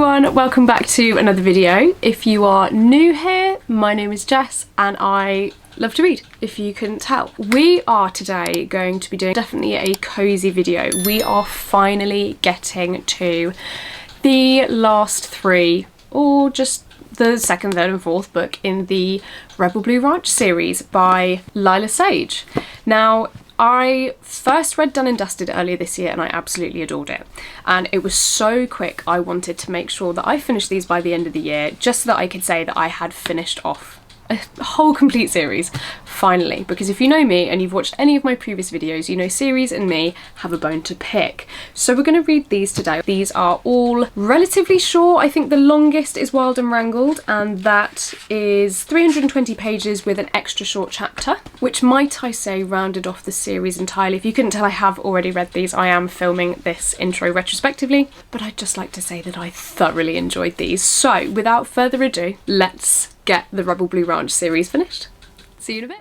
everyone, welcome back to another video. If you are new here, my name is Jess and I love to read, if you couldn't tell. We are today going to be doing definitely a cozy video. We are finally getting to the last three, or just the second, third and fourth book in the Rebel Blue Ranch series by Lila Sage. Now, I first read Done and Dusted earlier this year and I absolutely adored it. And it was so quick, I wanted to make sure that I finished these by the end of the year, just so that I could say that I had finished off a whole complete series, finally. Because if you know me and you've watched any of my previous videos, you know series and me have a bone to pick. So we're going to read these today. These are all relatively short. I think the longest is Wild and Wrangled, and that is 320 pages with an extra short chapter, which might I say rounded off the series entirely. If you couldn't tell, I have already read these. I am filming this intro retrospectively, but I'd just like to say that I thoroughly enjoyed these. So without further ado, let's get the Rebel Blue Ranch series finished. See you in a bit.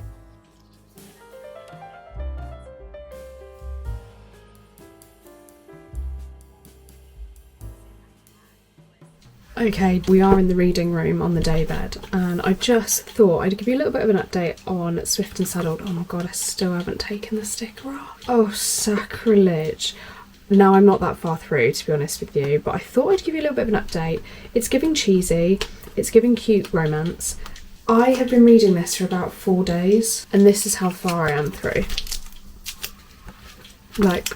Okay, we are in the reading room on the daybed, and I just thought I'd give you a little bit of an update on Swift and Saddled. Oh my god, I still haven't taken the sticker off. Oh, sacrilege. Now, I'm not that far through, to be honest with you, but I thought I'd give you a little bit of an update. It's giving cheesy, it's giving cute romance. I have been reading this for about 4 days, and this is how far I am through. Like,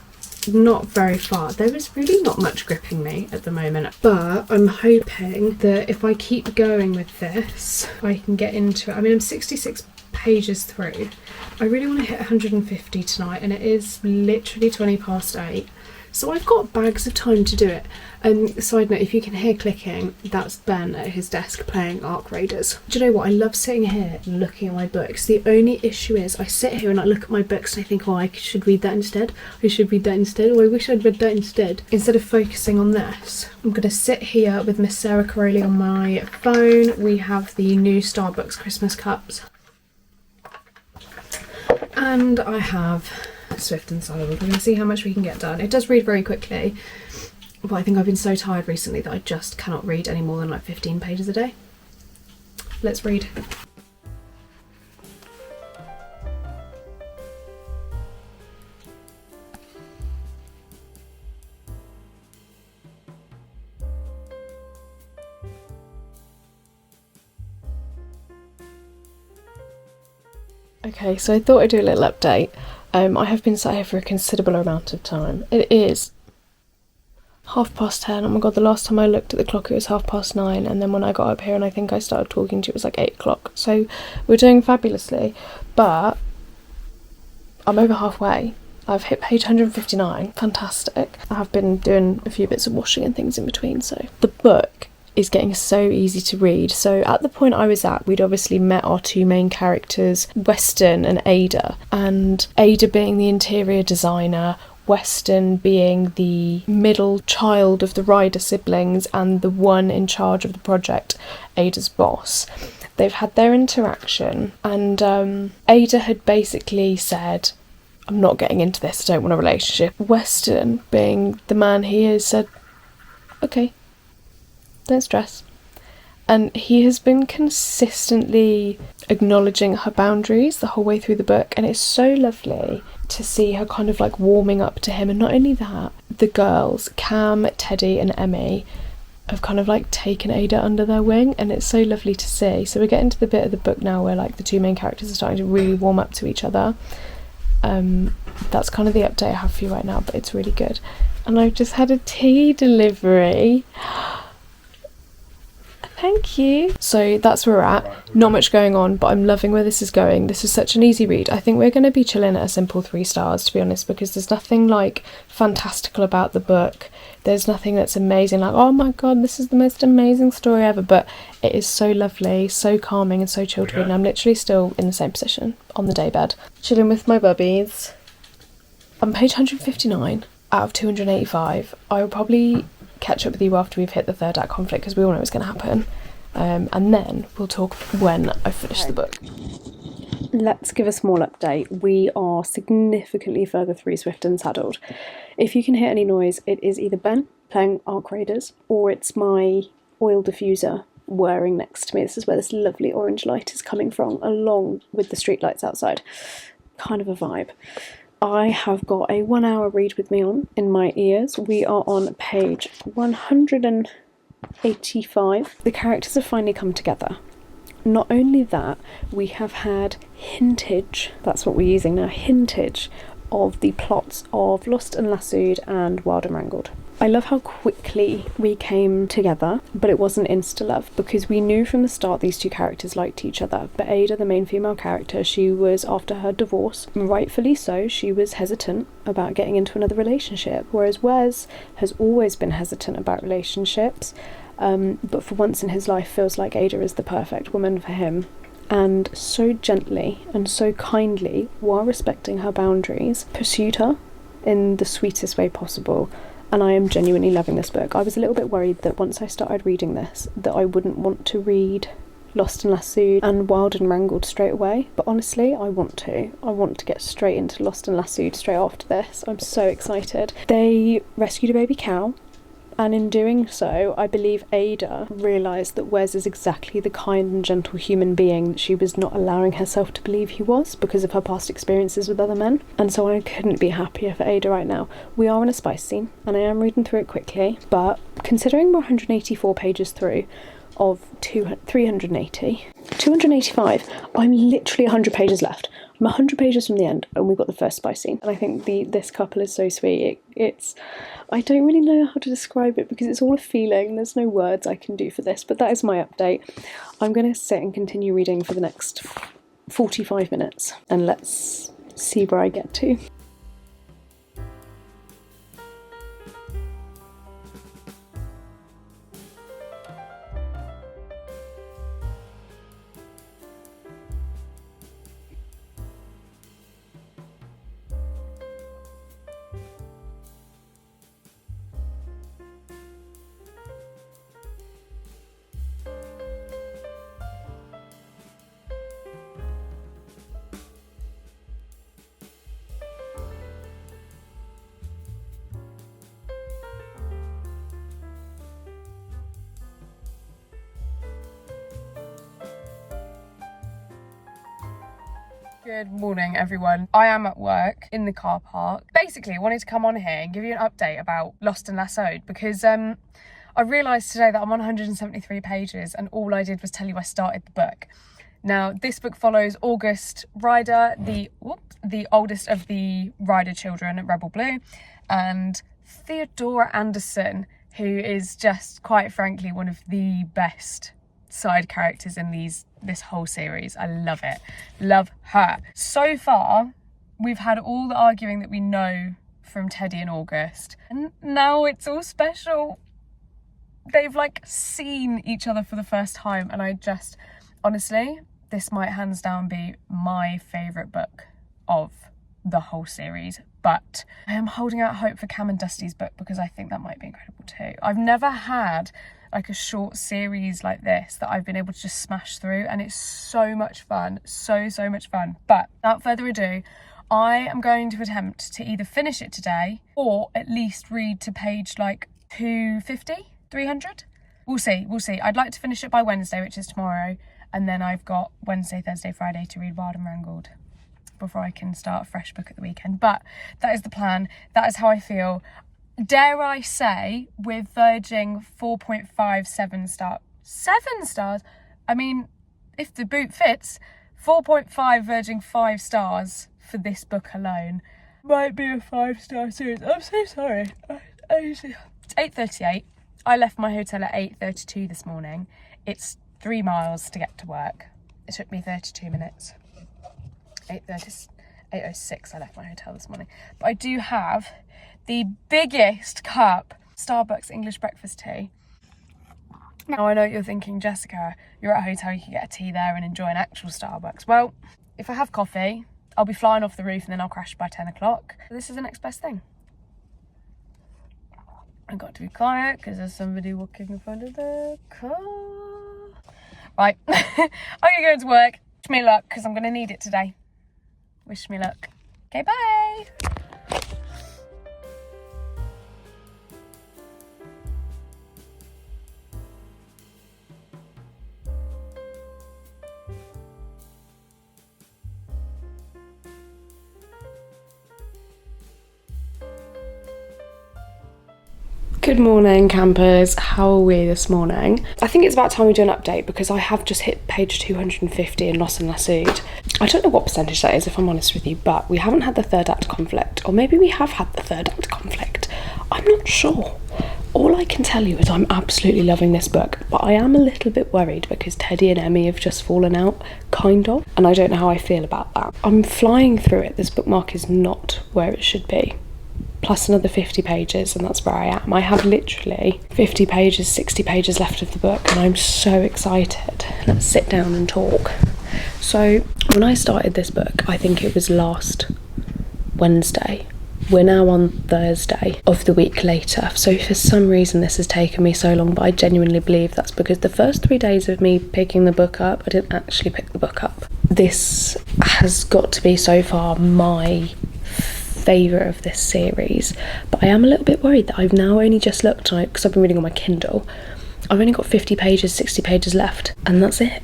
not very far. There is really not much gripping me at the moment, but I'm hoping that if I keep going with this, I can get into it. I mean, I'm 66 pages through. I really want to hit 150 tonight, and it is literally 20 past 8. So I've got bags of time to do it. Side note, if you can hear clicking, that's Ben at his desk playing Ark Raiders. Do you know what? I love sitting here and looking at my books. The only issue is I sit here and I look at my books and I think, oh, I should read that instead. I should read that instead. Or I wish I'd read that instead. Instead of focusing on this, I'm going to sit here with Miss Sarah Caroli on my phone. We have the new Starbucks Christmas cups. And I have Swift and Saddled. We're going to see how much we can get done. It does read very quickly, but I think I've been so tired recently that I just cannot read any more than like 15 pages a day. Let's read. Okay, so I thought I'd do a little update. I have been sat here for a considerable amount of time. It is 10:30. Oh my god, the last time I looked at the clock it was 9:30, and then when I got up here and I think I started talking to you, it was like 8 o'clock. So we're doing fabulously, but I'm over halfway. I've hit page 159. Fantastic. I have been doing a few bits of washing and things in between, so the book is getting so easy to read. So at the point I was at, we'd obviously met our two main characters, Weston and Ada, and Ada being the interior designer, Weston being the middle child of the Ryder siblings and the one in charge of the project, Ada's boss. They've had their interaction, and Ada had basically said, I'm not getting into this, I don't want a relationship. Weston, being the man he is, said, okay, don't stress. And he has been consistently acknowledging her boundaries the whole way through the book, and it's so lovely to see her kind of like warming up to him. And not only that, the girls, Cam, Teddy and Emmy, have kind of like taken Ada under their wing, and it's so lovely to see. So we're getting to the bit of the book now where like the two main characters are starting to really warm up to each other. That's kind of the update I have for you right now, but it's really good. And I've just had a tea delivery. Thank you. So that's where we're at. Not much going on, but I'm loving where this is going. This is such an easy read. I think we're going to be chilling at a simple 3 stars, to be honest, because there's nothing like fantastical about the book. There's nothing that's amazing, like, oh my god, this is the most amazing story ever, but it is so lovely, so calming and so chilled to read, and I'm literally still in the same position on the daybed, chilling with my bubbies. I'm page 159 out of 285. I will probably catch up with you after we've hit the third act conflict, because we all know it's going to happen, and then we'll talk when I finish the book. Let's give a small update. We are significantly further through Swift and Saddled. If you can hear any noise, it is either Ben playing Arc Raiders, or it's my oil diffuser whirring next to me. This is where this lovely orange light is coming from, along with the street lights outside. Kind of a vibe. I have got a 1 hour read with me on in my ears. We are on page 185. The characters have finally come together. Not only that, we have had hintage, that's what we're using now, hintage of the plots of Lost and Lassoed and Wild and Wrangled. I love how quickly we came together, but it wasn't insta-love, because we knew from the start these two characters liked each other. But Ada, the main female character, she was, after her divorce, rightfully so, she was hesitant about getting into another relationship, whereas Wes has always been hesitant about relationships, but for once in his life feels like Ada is the perfect woman for him. And so gently and so kindly, while respecting her boundaries, pursued her in the sweetest way possible. And I am genuinely loving this book. I was a little bit worried that once I started reading this, that I wouldn't want to read Lost and Lassoed and Wild and Wrangled straight away. But honestly, I want to. I want to get straight into Lost and Lassoed straight after this. I'm so excited. They rescued a baby cow. And in doing so, I believe Ada realised that Wes is exactly the kind and gentle human being that she was not allowing herself to believe he was because of her past experiences with other men. And so I couldn't be happier for Ada right now. We are in a spice scene, and I am reading through it quickly, but considering we're 184 pages through of 285, I'm literally 100 pages left. I'm 100 pages from the end, and we've got the first spice scene. And I think this couple is so sweet. It's I don't really know how to describe it because it's all a feeling. There's no words I can do for this, but that is my update. I'm going to sit and continue reading for the next 45 minutes, and let's see where I get to. Good morning, everyone. I am at work in the car park. Basically, I wanted to come on here and give you an update about Lost and Lassoed because I realised today that I'm on 173 pages and all I did was tell you I started the book. Now, this book follows August Ryder, the oldest of the Ryder children at Rebel Blue, and Theodora Anderson, who is just, quite frankly, one of the best side characters in this whole series. I love it. Love her. So far, we've had all the arguing that we know from Teddy and August, and now it's all special. They've seen each other for the first time, and I just, honestly, this might hands down be my favourite book of the whole series. But I am holding out hope for Cam and Dusty's book because I think that might be incredible too. I've never had a short series like this that I've been able to just smash through, and it's so much fun, so much fun. But without further ado, I am going to attempt to either finish it today or at least read to page 250, 300. We'll see. I'd like to finish it by Wednesday, which is tomorrow, and then I've got Wednesday, Thursday, Friday to read Wild and Wrangled before I can start a fresh book at the weekend. But that is the plan. That is how I feel. Dare I say, with verging 4.57 star, 7 stars. I mean, if the boot fits, 4.5 verging 5 stars for this book alone. Might be a 5-star series. I'm so sorry. It's 8:38. I left my hotel at 8:32 this morning. It's 3 miles to get to work. It took me 32 minutes. 8:06 I left my hotel this morning. But I do have the biggest cup Starbucks English breakfast tea. Now I know what you're thinking, Jessica, you're at a hotel, you can get a tea there and enjoy an actual Starbucks. Well, if I have coffee, I'll be flying off the roof and then I'll crash by 10 o'clock. This is the next best thing. I've got to be quiet because there's somebody walking in front of the car. Right, I'm gonna go to work. Wish me luck because I'm gonna need it today. Wish me luck. Okay, bye. Good morning, campers. How are we this morning? I think it's about time we do an update because I have just hit page 250 in Lost and Lassoed. I don't know what percentage that is, if I'm honest with you, but we haven't had the third act conflict, or maybe we have had the third act conflict. I'm not sure. All I can tell you is I'm absolutely loving this book, but I am a little bit worried because Teddy and Emmy have just fallen out, kind of, and I don't know how I feel about that. I'm flying through it. This bookmark is not where it should be. Plus another 50 pages, and that's where I am. I have literally 50 pages, 60 pages left of the book, and I'm so excited. Let's sit down and talk. So, when I started this book, I think it was last Wednesday. We're now on Thursday of the week later, so for some reason this has taken me so long, but I genuinely believe that's because the first 3 days of me picking the book up, I didn't actually pick the book up. This has got to be so far my favourite of this series, but I am a little bit worried that I've now only just looked, because I've been reading on my Kindle, I've only got 50 pages, 60 pages left, and that's it.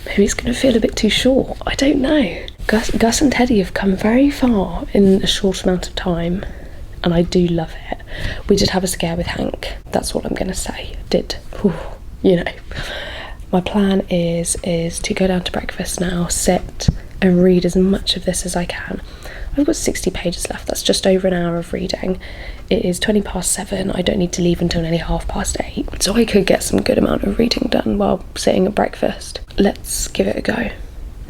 Maybe it's going to feel a bit too short, I don't know. Gus and Teddy have come very far in a short amount of time, and I do love it. We did have a scare with Hank, that's what I'm going to say. Did. Whew, you know. My plan is to go down to breakfast now, sit and read as much of this as I can. I've got 60 pages left, that's just over an hour of reading. It is 7:20, I don't need to leave until nearly 8:30, so I could get some good amount of reading done while sitting at breakfast. Let's give it a go,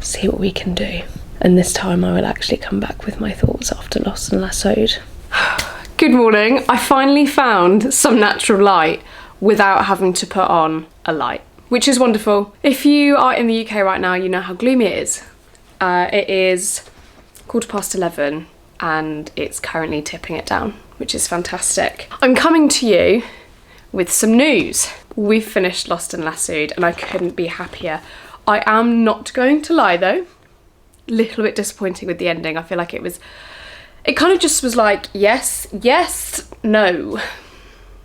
see what we can do. And this time I will actually come back with my thoughts after Lost and Lassoed. Good morning, I finally found some natural light without having to put on a light, which is wonderful. If you are in the UK right now, you know how gloomy it is. It is 11:15 and it's currently tipping it down, which is fantastic. I'm coming to you with some news. We've finished Lost and Lassoed and I couldn't be happier. I am not going to lie though, a little bit disappointing with the ending. I feel like it kind of just was like, yes, no.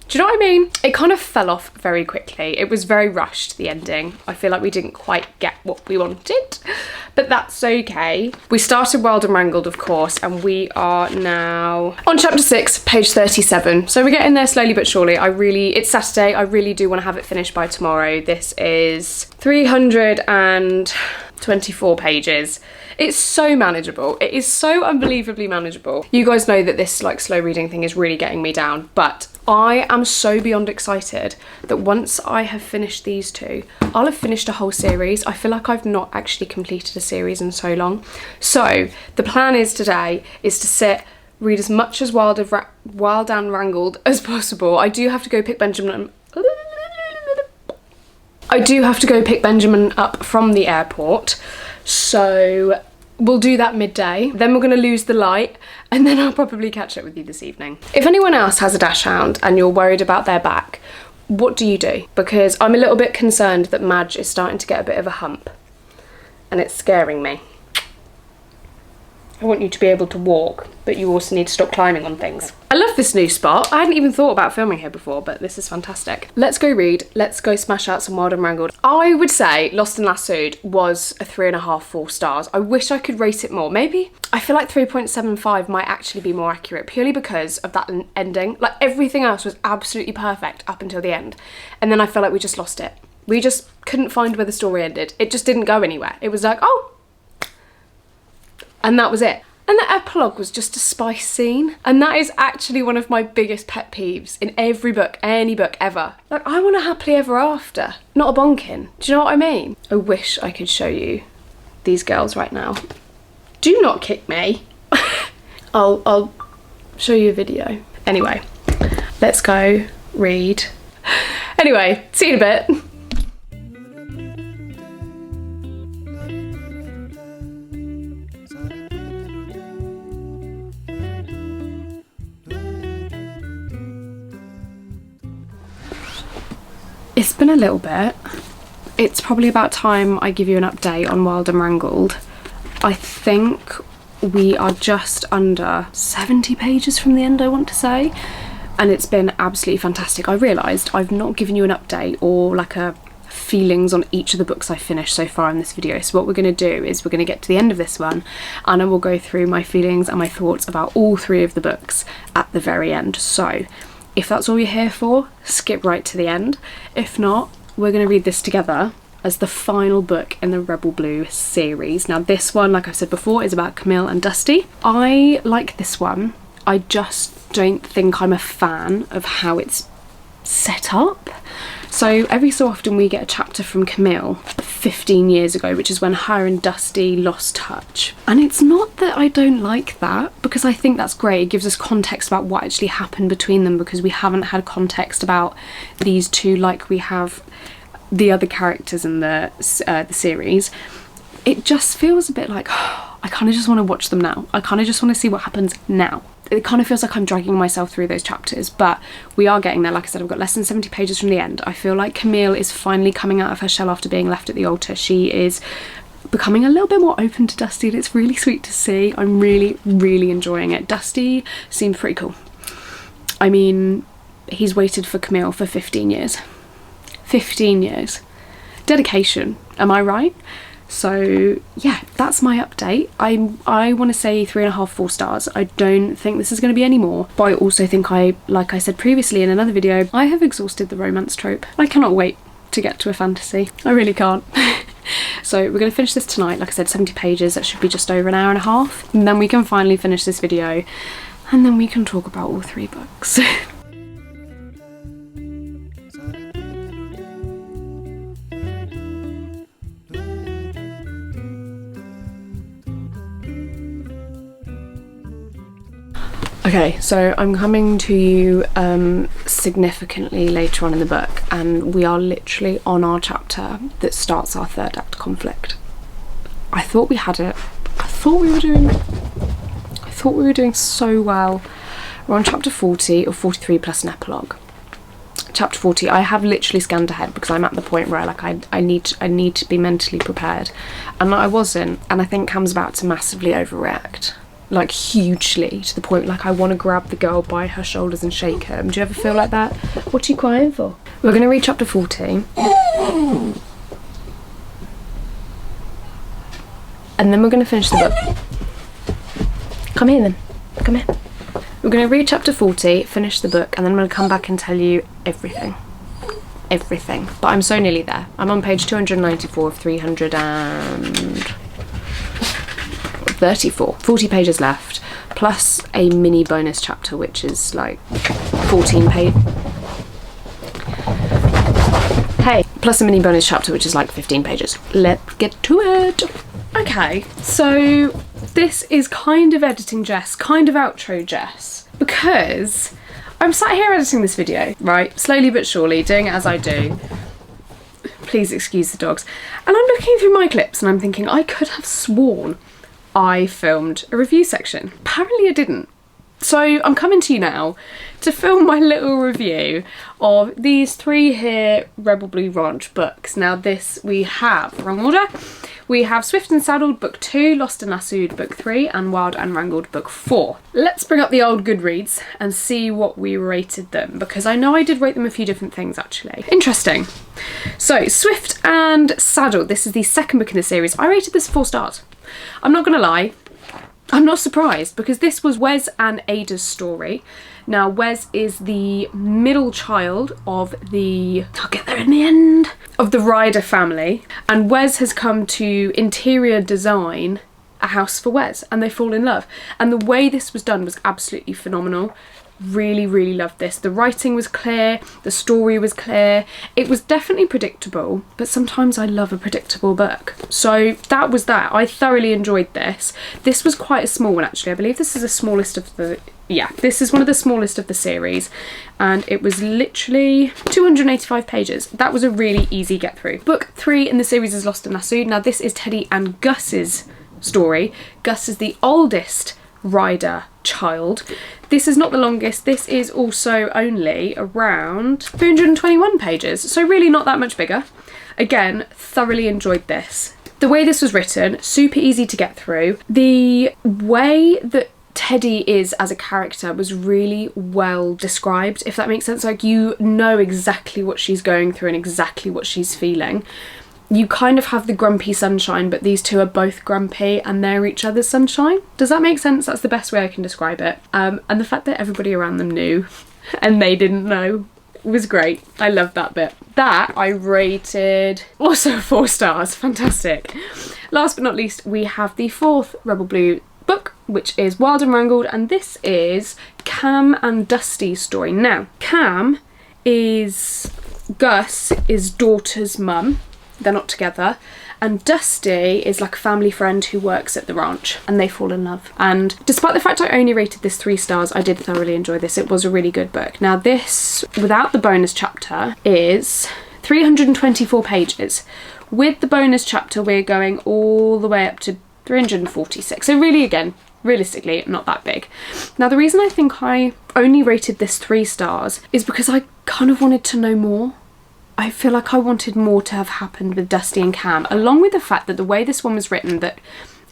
Do you know what I mean? It kind of fell off very quickly. It was very rushed, the ending. I feel like we didn't quite get what we wanted, but that's okay. We started Wild and Wrangled, of course, and we are now on chapter 6, page 37. So we're getting there slowly but surely. It's Saturday. I really do want to have it finished by tomorrow. This is 324 pages. It's so manageable. It is so unbelievably manageable. You guys know that this like slow reading thing is really getting me down, but I am so beyond excited that once I have finished these two, I'll have finished a whole series. I feel like I've not actually completed a series in so long. So the plan is today is to sit, read as much as Wild and Wrangled as possible. I do have to go pick Benjamin up from the airport, so we'll do that midday. Then we're going to lose the light, and then I'll probably catch up with you this evening. If anyone else has a dachshund and you're worried about their back, what do you do? Because I'm a little bit concerned that Madge is starting to get a bit of a hump, and it's scaring me. I want you to be able to walk, but you also need to stop climbing on things. I love this new spot. I hadn't even thought about filming here before, but this is fantastic. Let's go read. Let's go smash out some Wild and Wrangled. I would say Lost and Lassoed was a 3.5, 4 stars. I wish I could rate it more. Maybe, I feel like 3.75 might actually be more accurate, purely because of that ending. Like, everything else was absolutely perfect up until the end. And then I feel like we just lost it. We just couldn't find where the story ended. It just didn't go anywhere. It was like, oh, and that was it. And the epilogue was just a spice scene. And that is actually one of my biggest pet peeves in every book, any book ever. Like, I want a happily ever after, not a bonkin. Do you know what I mean? I wish I could show you these girls right now. Do not kick me. I'll show you a video. Anyway, let's go read. Anyway, see you in a bit. It's been a little bit. It's probably about time I give you an update on Wild and Wrangled. I think we are just under 70 pages from the end, I want to say, and it's been absolutely fantastic. I realised I've not given you an update or like a feelings on each of the books I've finished so far in this video. So what we're going to do is we're going to get to the end of this one and I will go through my feelings and my thoughts about all 3 of the books at the very end. So If that's all you're here for, skip right to the end. If not, we're going to read this together as the final book in the Rebel Blue series. Now this one, like I've said before, is about Camille and Dusty. I like this one. I just don't think I'm a fan of how it's set up. So every so often we get a chapter from Camille 15 years ago, which is when her and Dusty lost touch. And it's not that I don't like that, because I think that's great. It gives us context about what actually happened between them, because we haven't had context about these two like we have the other characters in the series. It just feels a bit like, oh, I kind of just want to watch them now. I kind of just want to see what happens now. It kind of feels like I'm dragging myself through those chapters, but we are getting there. Like I said, I've got less than 70 pages from the end. I feel like Camille is finally coming out of her shell after being left at the altar. She is becoming a little bit more open to Dusty, and it's really sweet to see. I'm really, really enjoying it. Dusty seems pretty cool. I mean, he's waited for Camille for 15 years. 15 years. Dedication, am I right? So yeah, that's my update. I want to say 3.5, 4 stars. I don't think this is going to be any more, but I also think like I said previously in another video, I have exhausted the romance trope. I cannot wait to get to a fantasy. I really can't. So we're going to finish this tonight. Like I said, 70 pages. That should be just over an hour and a half. And then we can finally finish this video, and then we can talk about all 3 books. Okay, so I'm coming to you significantly later on in the book, and we are literally on our chapter that starts our 3rd act conflict. I thought we had it. I thought we were doing so well. We're on chapter 40 or 43 plus an epilogue. Chapter 40, I have literally scanned ahead because I'm at the point where like I need to be mentally prepared, and I wasn't, and I think Cam's about to massively overreact. Like hugely, to the point like I want to grab the girl by her shoulders and shake her. Do you ever feel like that? What are you crying for? We're going to read chapter 40. And then we're going to finish the book. Come here then. Come here. We're going to read chapter 40, finish the book, and then I'm going to come back and tell you everything. Everything. But I'm so nearly there. I'm on page 294 of 334. 40 pages left, plus a mini bonus chapter, which is like 14 pages. Hey, plus a mini bonus chapter, which is like 15 pages. Let's get to it. Okay, so this is kind of editing Jess, kind of outro Jess, because I'm sat here editing this video, right? Slowly but surely, doing it as I do. Please excuse the dogs. And I'm looking through my clips and I'm thinking, I could have sworn I filmed a review section. Apparently I didn't. So I'm coming to you now to film my little review of these 3 here Rebel Blue Ranch books. Now this we have, wrong order, we have Swift and Saddled book 2, Lost and Lassoed book 3, and Wild and Wrangled book 4. Let's bring up the old Goodreads and see what we rated them, because I know I did rate them a few different things actually. Interesting. So Swift and Saddled, this is the 2nd book in the series. I rated this 4 stars. I'm not gonna lie, I'm not surprised, because this was Wes and Ada's story. Now Wes is the middle child of the, I'll get there in the end, of the Ryder family, and Wes has come to interior design a house for Wes, and they fall in love. And the way this was done was absolutely phenomenal. Really, really loved this. The writing was clear, the story was clear. It was definitely predictable, but sometimes I love a predictable book. So that was that. I thoroughly enjoyed this. This was quite a small one actually. I believe this is the smallest of the, yeah, this is one of the smallest of the series, and it was literally 285 pages. That was a really easy get through. Book 3 in the series is Lost and Lassoed. Now this is Teddy and Gus's story. Gus is the oldest Ryder child. This is not the longest. This is also only around 321 pages, so really not that much bigger. Again, thoroughly enjoyed this. The way this was written, super easy to get through. The way that Teddy is as a character was really well described, if that makes sense. Like, you know exactly what she's going through and exactly what she's feeling. You kind of have the grumpy sunshine, but these two are both grumpy and they're each other's sunshine. Does that make sense? That's the best way I can describe it. And the fact that everybody around them knew and they didn't know. It was great. I loved that bit. That I rated also 4 stars. Fantastic. Last but not least, we have the 4th Rebel Blue book, which is Wild and Wrangled, and this is Cam and Dusty's story. Now, Cam is Gus' daughter's mum. They're not together. And Dusty is like a family friend who works at the ranch, and they fall in love. And despite the fact I only rated this 3 stars, I did thoroughly enjoy this. It was a really good book. Now this, without the bonus chapter, is 324 pages. With the bonus chapter, we're going all the way up to 346. So really, again, realistically, not that big. Now the reason I think I only rated this 3 stars is because I kind of wanted to know more. I feel like I wanted more to have happened with Dusty and Cam, along with the fact that the way this one was written, that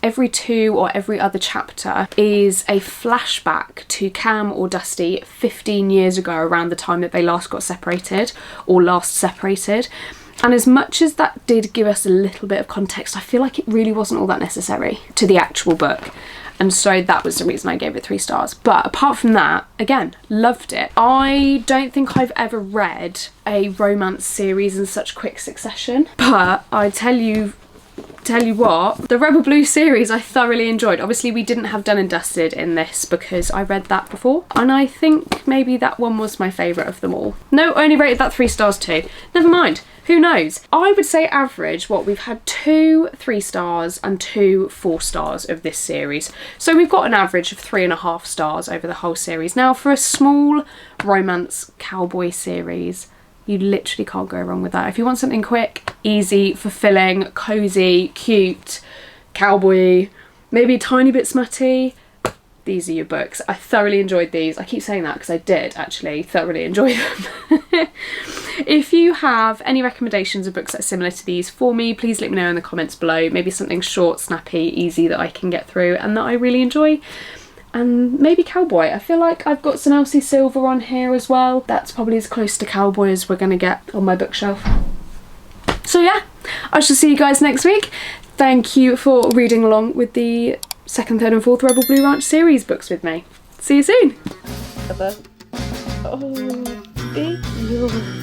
every 2 or every other chapter is a flashback to Cam or Dusty 15 years ago, around the time that they last got separated or last separated. And as much as that did give us a little bit of context, I feel like it really wasn't all that necessary to the actual book. And so that was the reason I gave it 3 stars. But apart from that, again, loved it. I don't think I've ever read a romance series in such quick succession. But I tell you what, the Rebel Blue series I thoroughly enjoyed. Obviously we didn't have Done and Dusted in this because I read that before, and I think maybe that one was my favourite of them all. No, only rated that 3 stars too. Never mind, who knows? I would say average, we've had 2 3 stars and 2 4 stars of this series. So we've got an average of 3.5 stars over the whole series. Now for a small romance cowboy series, you literally can't go wrong with that. If you want something quick, easy, fulfilling, cosy, cute, cowboy, maybe a tiny bit smutty, these are your books. I thoroughly enjoyed these. I keep saying that because I did actually thoroughly enjoy them. If you have any recommendations of books that are similar to these for me, please let me know in the comments below. Maybe something short, snappy, easy that I can get through and that I really enjoy. And maybe cowboy. I feel like I've got some Elsie Silver on here as well. That's probably as close to cowboy as we're going to get on my bookshelf. So yeah, I shall see you guys next week. Thank you for reading along with the 2nd, 3rd and 4th Rebel Blue Ranch series books with me. See you soon. Oh, big yawn.